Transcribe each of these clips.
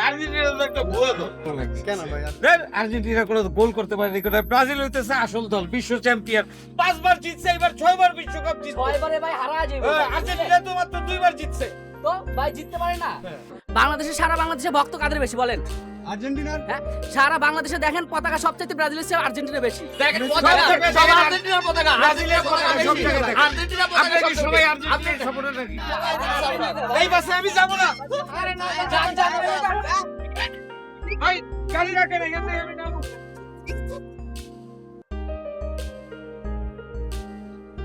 Argentina তো একটা ভুয়া দল। কেন ভাই? আর্জেন্টিনা কোনো গোল করতে পারেনি, ব্রাজিল হইতেছে আসল দল, বিশ্ব চ্যাম্পিয়ন, 5 বার জিতছে, এবার 6 বার বিশ্বকাপ জিতছে। 6 বারে ভাই হারা যাবে। আর্জেন্টিনা তো মাত্র 2 বার জিতছে। তো ভাই জিততে পারে না। সারা বাংলাদেশে ভক্ত কাদের বেশি বলেন? আর্জেন্টিনার হ্যাঁ, সারা বাংলাদেশে দেখেন পতাকা সবচেয়ে ব্রাজিলের চেয়ে আর্জেন্টিনা বেশি। দেখেন সব পতাকা, জায়গায় সব আর্জেন্টিনার পতাকা, ব্রাজিলের পতাকা সব জায়গায় দেখেন। আর্জেন্টিনার পতাকা আপনারা কি সব সবাই জায়গায়। আর্জেন্টিনার সাপোর্টার নাকি? এই বাসে আমি যাব না। আরে না, যান, যান, যান। ভাই গাড়ি রাখেন এখানে, আমি যাবো।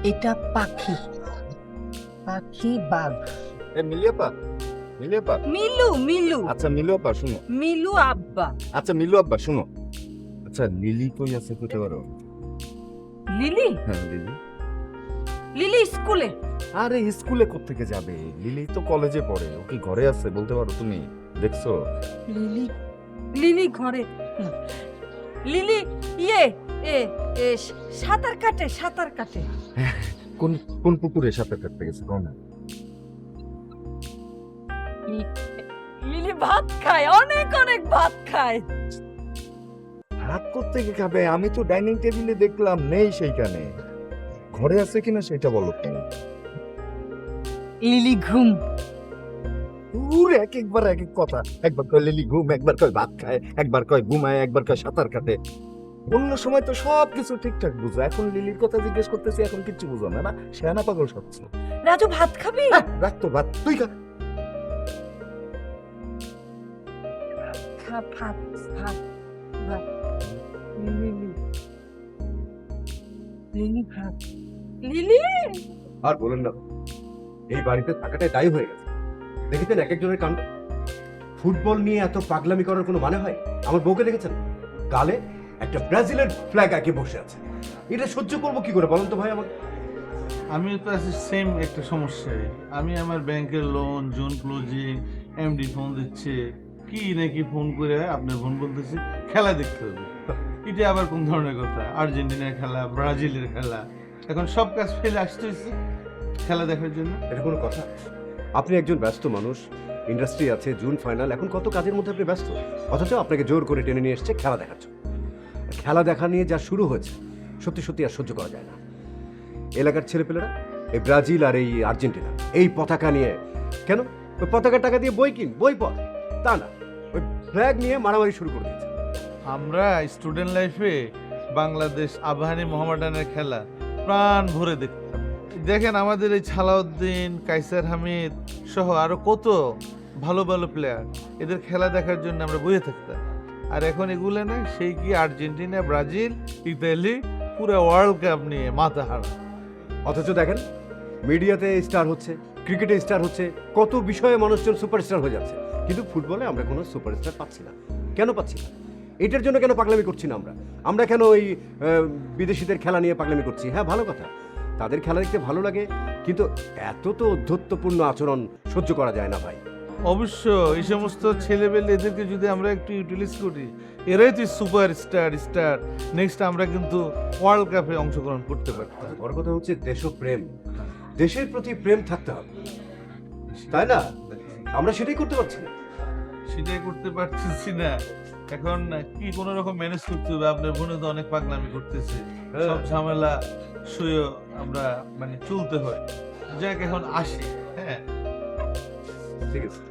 এটা পাখি, পাখি বাঘ। মিলিয়াপা, মিলিয়াপা। মিলু মিলু আচ্ছা মিলিয়াপা শুনো। মিলু আব্বা। আচ্ছা মিলু আব্বা শুনো। আচ্ছা লিলি কই আছে বলতে পারো? লিলি হ্যাঁ লিলি। লিলি স্কুলে। আরে স্কুলে কোত্থেকে যাবে? লিলি তো কলেজে পড়ে, ও কি ঘরে আছে বলতে পারো তুমি? দেখছো? লিলি লিলি ঘরে হুম। লিলি ইয়ে এ এ সাঁতার কাটে, সাঁতার কাটে। কোন কোন পুকুরে সাঁতার কাটতে গেছে কোন? লিলি ভাত খায়, অনেক অনেক ভাত খায়। হাত কোত্থেকে খাবে? আমি তো ডাইনিং টেবিলে দেখলাম, নেই সেইখানে। ঘরে আছে কিনা সেটা বলো তুমি। লিলি ঘুম। এক একবার এক এক কথা, একবার কয় লিলি ঘুম, একবার কয় ভাত খায়, একবার কয় ঘুমায়, একবার কয় সাঁতার কাটে। অন্য সময় তো সব কিছু ঠিকঠাক বুঝো, এখন লিলির কথা জিজ্ঞেস করতেছি, এখন কিচ্ছু বুঝো না। না শেয়ানা পাগল সচ্ছ। রাজু ভাত খাবি? রাখ তো ভাত, তুই খা। খা ভাত ভাত ভাত। লিলি লিলি ভাত। লিলি আর বলেন না, এই বাড়িতে থাকাটাই দায়ী হয়ে গেছে। দেখেছেন এক একজনের কাণ্ড। ফুটবল নিয়ে এত পাগলামি করার কোনো মানে হয়? আমার বউকে দেখেছেন, গালে একটা ব্রাজিলের ফ্ল্যাগ আঁকে বসে আছে। এটা সহ্য করবো কি করে বলেন তো ভাই আমার? আমিও তো আছি সেম একটা সমস্যায়। আমি আমার ব্যাংকের loan, June closing, MD phone দিচ্ছে, কি নাকি ফোন করে আপনার ফোন বলতেছে খেলা দেখতে হবে। এটা আবার কোন ধরনের কথা? আর্জেন্টিনার খেলা, ব্রাজিলের খেলা, এখন সব কাজ ফেলে আসতে হয়েছে খেলা দেখার জন্য। এটা কোনো কথা? আপনি একজন ব্যস্ত মানুষ, ইন্ডাস্ট্রি আছে, জুন ফাইনাল, এখন কত কাজের মধ্যে আপনি ব্যস্ত, অথচ আপনাকে জোর করে টেনে নিয়ে এসছে খেলা দেখার জন্য। খেলা দেখা নিয়ে যা শুরু হয়েছে, সত্যি সত্যি আর সহ্য করা যায় না। এলাকার ছেলেপেলেরা এই ব্রাজিল আর এই আর্জেন্টিনা এই পতাকা নিয়ে, কেন ওই পতাকার টাকা দিয়ে বই কিন, বই পড়, তা না, ওই ফ্ল্যাগ নিয়ে মারামারি শুরু করে দিয়েছে। আমরা স্টুডেন্ট লাইফে বাংলাদেশ আবাহনী মোহামেডানের খেলা প্রাণ ভরে দেখতাম। দেখেন আমাদের এই ছালাউদ্দিন, কাইসার হামিদ সহ আরো কত ভালো ভালো প্লেয়ার, এদের খেলা দেখার জন্য আমরা বসে থাকতাম। আর এখন এগুলো না, সেই কি আর্জেন্টিনা, ব্রাজিল, ইতালি পুরো ওয়ার্ল্ড কাপ নিয়ে মাথা হারা। অথচ দেখেন মিডিয়াতে স্টার হচ্ছে, ক্রিকেটে স্টার হচ্ছে, কত বিষয়ে মানুষজন সুপারস্টার হয়ে যাচ্ছে, কিন্তু ফুটবলে আমরা কোনো সুপারস্টার পাচ্ছি না। কেন পাচ্ছি না? এটার জন্য কেন পাগলামি করছি না আমরা? আমরা কেন ওই বিদেশিদের খেলা নিয়ে পাগলামি করছি? হ্যাঁ ভালো কথা, তাদের খেলা দেখতে ভালো লাগে, কিন্তু এত তো অধ্যত্বপূর্ণ আচরণ সহ্য করা যায় না ভাই। অবশ্য এই সমস্ত ছেলেবেলে এদেরকে যদি আমরা একটু ইউটিলাইজ করি, এরাই তো সুপার স্টার, নেক্সট আমরা কিন্তু ওয়ার্ল্ড কাপে অংশগ্রহণ করতে পারতাম। বড় কথা হচ্ছে দেশপ্রেম, দেশের প্রতি প্রেম থাকতে হবে, তাই না? আমরা সেটাই করতে পারছি না। সেটাই করতে পারতেছি না। এখন কি কোন রকম ম্যানেজ করতে হবে। আপনার বোনে তো অনেক পাগলামি করতেছে, সব ঝামেলা শুয়ে আমরা মানে চলতে হয়। যাক এখন আসি। হ্যাঁ ঠিক আছে।